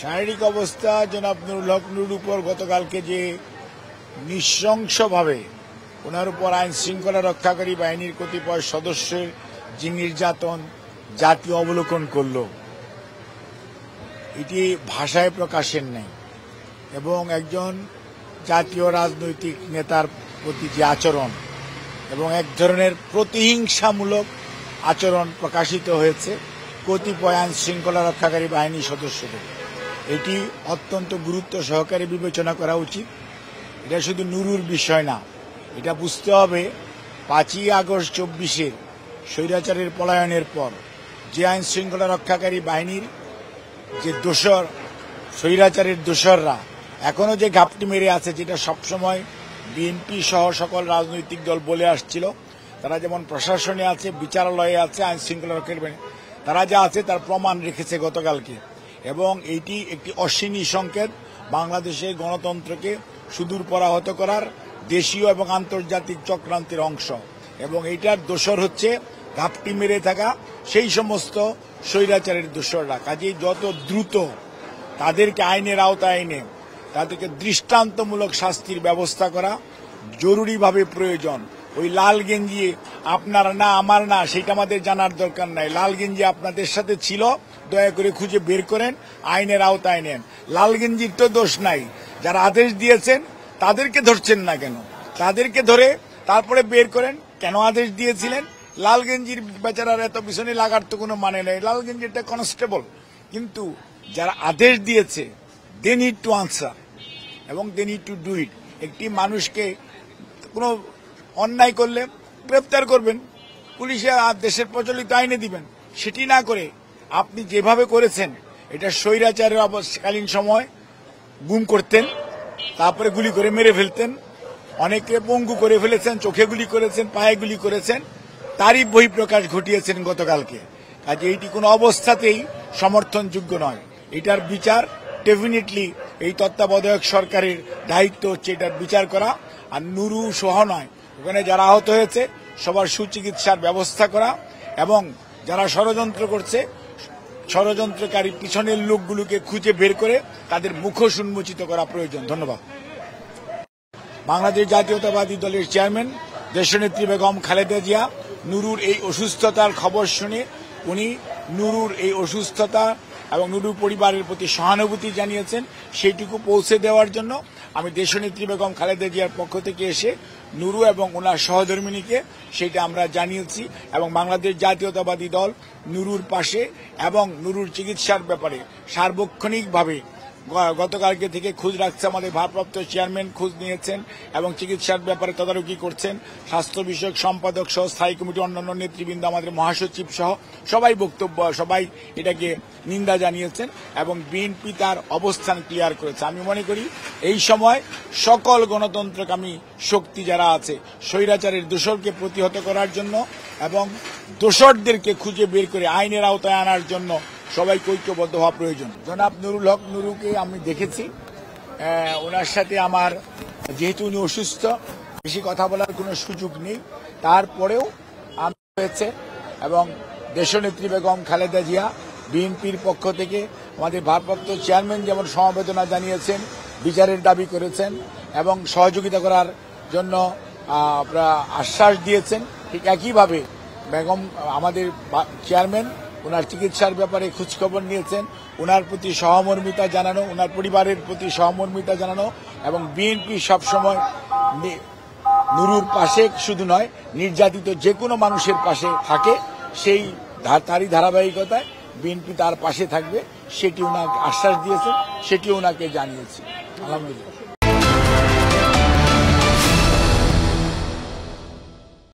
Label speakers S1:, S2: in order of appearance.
S1: শারীরিক অবস্থা জনাব নুরুল হক নুরুর উপর গতকালকে যে নৃশংসভাবে ওনার উপর আইন শৃঙ্খলা রক্ষাকারী বাহিনীর কতিপয় সদস্যের যে নির্যাতন জাতীয় অবলোকন করল, এটি ভাষায় প্রকাশের নেই। এবং একজন জাতীয় রাজনৈতিক নেতার প্রতি যে আচরণ এবং এক ধরনের প্রতিহিংসামূলক আচরণ প্রকাশিত হয়েছে কতিপয় আইন শৃঙ্খলা রক্ষাকারী বাহিনীর সদস্যদের, এটি অত্যন্ত গুরুত্ব সহকারে বিবেচনা করা উচিত। এটা শুধু নুরুর বিষয় না, এটা বুঝতে হবে 5ই আগস্ট 24-এর স্বৈরাচারের পলায়নের পর যে আইন শৃঙ্খলা রক্ষাকারী বাহিনীর যে দোসর, স্বৈরাচারের দোসররা এখনো যে ঘাপটি মেরে আছে, যেটা সবসময় বিএনপি সহ সকল রাজনৈতিক দল বলে আসছিল, তারা যেমন প্রশাসনে আছে, বিচারালয়ে আছে, আইন শৃঙ্খলা রক্ষাকারী বাহিনী তারা যা আছে তার প্রমাণ রেখেছে গতকালকে। এবং এইটি একটি অশ্বিনী সংকেত বাংলাদেশের গণতন্ত্রকে সুদূর পরাহত করার দেশীয় এবং আন্তর্জাতিক চক্রান্তের অংশ। এবং এইটার দোসর হচ্ছে ঘাপটি মেরে থাকা সেই সমস্ত স্বৈরাচারের দোসররা। কাজেই যত দ্রুত তাদেরকে আইনের আওতায় এনে তাদেরকে দৃষ্টান্তমূলক শাস্তির ব্যবস্থা করা জরুরিভাবে প্রয়োজন। ওই লাল গেঞ্জি আপনার না আমার না সেটা আমাদের জানার দরকার নাই। লাল গেঞ্জি আপনাদের সাথে ছিল, দয়া করে খুঁজে বের করেন, আইনের আওতায় নেন। লাল গেঞ্জির তো দোষ নাই, যারা আদেশ দিয়েছেন তাদেরকে ধরছেন না কেন? তাদেরকে ধরে তারপরে বের করেন, কেন আদেশ দিয়েছিলেন। লাল গেঞ্জির বেচারার এত পিছনে লাগার তো কোনো মানে নেই, লাল গেঞ্জিটা কনস্টেবল। কিন্তু যারা আদেশ দিয়েছে দে নিড টু আনসার এবং they need to do it. একটি মানুষকে কোনো অন্যায় করলে গ্রেপ্তার করবেন, পুলিশে দেশের প্রচলিত আইনে দিবেন। সেটি না করে আপনি যেভাবে করেছেন, এটা স্বৈরাচারের অবস্থাকালীন সময় গুম করতেন, তারপরে গুলি করে মেরে ফেলতেন, অনেকে পঙ্গু করে ফেলেছেন, চোখে গুলি করেছেন, পায়ে গুলি করেছেন, তারই বহিঃপ্রকাশ ঘটিয়েছেন গতকালকে। কাজে এইটি কোনো অবস্থাতেই সমর্থনযোগ্য নয়। এটার বিচার ডেফিনেটলি এই তত্ত্বাবধায়ক সরকারের দায়িত্ব হচ্ছে এটার বিচার করা। আর নুরু সহ নয়, ওখানে যারা আহত হয়েছে সবার সুচিকিৎসার ব্যবস্থা করা এবং যারা ষড়যন্ত্র করছে ষড়যন্ত্রকারী পিছনের লোকগুলোকে খুঁজে বের করে তাদের মুখোশ উন্মোচিত করা প্রয়োজন। ধন্যবাদ। বাংলাদেশ জাতীয়তাবাদী দলের চেয়ারম্যান দেশনেত্রী বেগম খালেদা জিয়া নুরুর এই অসুস্থতার খবর শুনে উনি নুরুর এই অসুস্থতা এবং নুরুর পরিবারের প্রতি সহানুভূতি জানিয়েছেন। সেইটুকু পৌঁছে দেওয়ার জন্য আমি দেশনেত্রী বেগম খালেদা জিয়ার পক্ষ থেকে এসে নুরু এবং ওনার সহধর্মিণীকে সেটা আমরা জানিয়েছি। এবং বাংলাদেশ জাতীয়তাবাদী দল নুরুর পাশে এবং নুরুর চিকিৎসার ব্যাপারে সার্বক্ষণিকভাবে গতকালকে থেকে খোঁজ রাখছে। আমাদের ভারপ্রাপ্ত চেয়ারম্যান খোঁজ নিয়েছেন এবং চিকিৎসার ব্যাপারে তদারকি করছেন। স্বাস্থ্য বিষয়ক সম্পাদক সহ স্থায়ী কমিটি অন্যান্য নেতৃবৃন্দ, আমাদের মহাসচিব সহ সবাই এটাকে নিন্দা জানিয়েছেন এবং বিএনপি তার অবস্থান ক্লিয়ার করেছে। আমি মনে করি এই সময় সকল গণতন্ত্রকামী শক্তি যারা আছে স্বৈরাচারের দোসরকে প্রতিহত করার জন্য এবং দোসরদেরকে খুঁজে বের করে আইনের আওতায় আনার জন্য সবাইকে ঐক্যবদ্ধ হওয়া প্রয়োজন। জনাব নুরুল হক নুরুকে আমি দেখেছি, ওনার সাথে আমার যেহেতু উনি অসুস্থ বেশি কথা বলার কোনো সুযোগ নেই, তারপরেও আমি হয়েছে এবং দেশনেত্রী বেগম খালেদা জিয়া বিএনপির পক্ষ থেকে আমাদের ভারপ্রাপ্ত চেয়ারম্যান যেমন সমবেদনা জানিয়েছেন, বিচারের দাবি করেছেন এবং সহযোগিতা করার জন্য আশ্বাস দিয়েছেন, ঠিক একইভাবে বেগম আমাদের চেয়ারম্যান ওনার চিকিৎসার ব্যাপারে খোঁজখবর নিয়েছেন, ওনার প্রতি সহমর্মিতা জানানো, ওনার পরিবারের প্রতি সহমর্মিতা জানানো এবং বিএনপি সবসময় নুরুর পাশে শুধু নয়, নির্যাতিত যে কোনো মানুষের পাশে থাকে, তারই ধারাবাহিকতায় বিএনপি তার পাশে থাকবে, সেটি ওনাকে আশ্বাস দিয়েছে, সেটি ওনাকে জানিয়েছি। আলহামদুলিল্লাহ।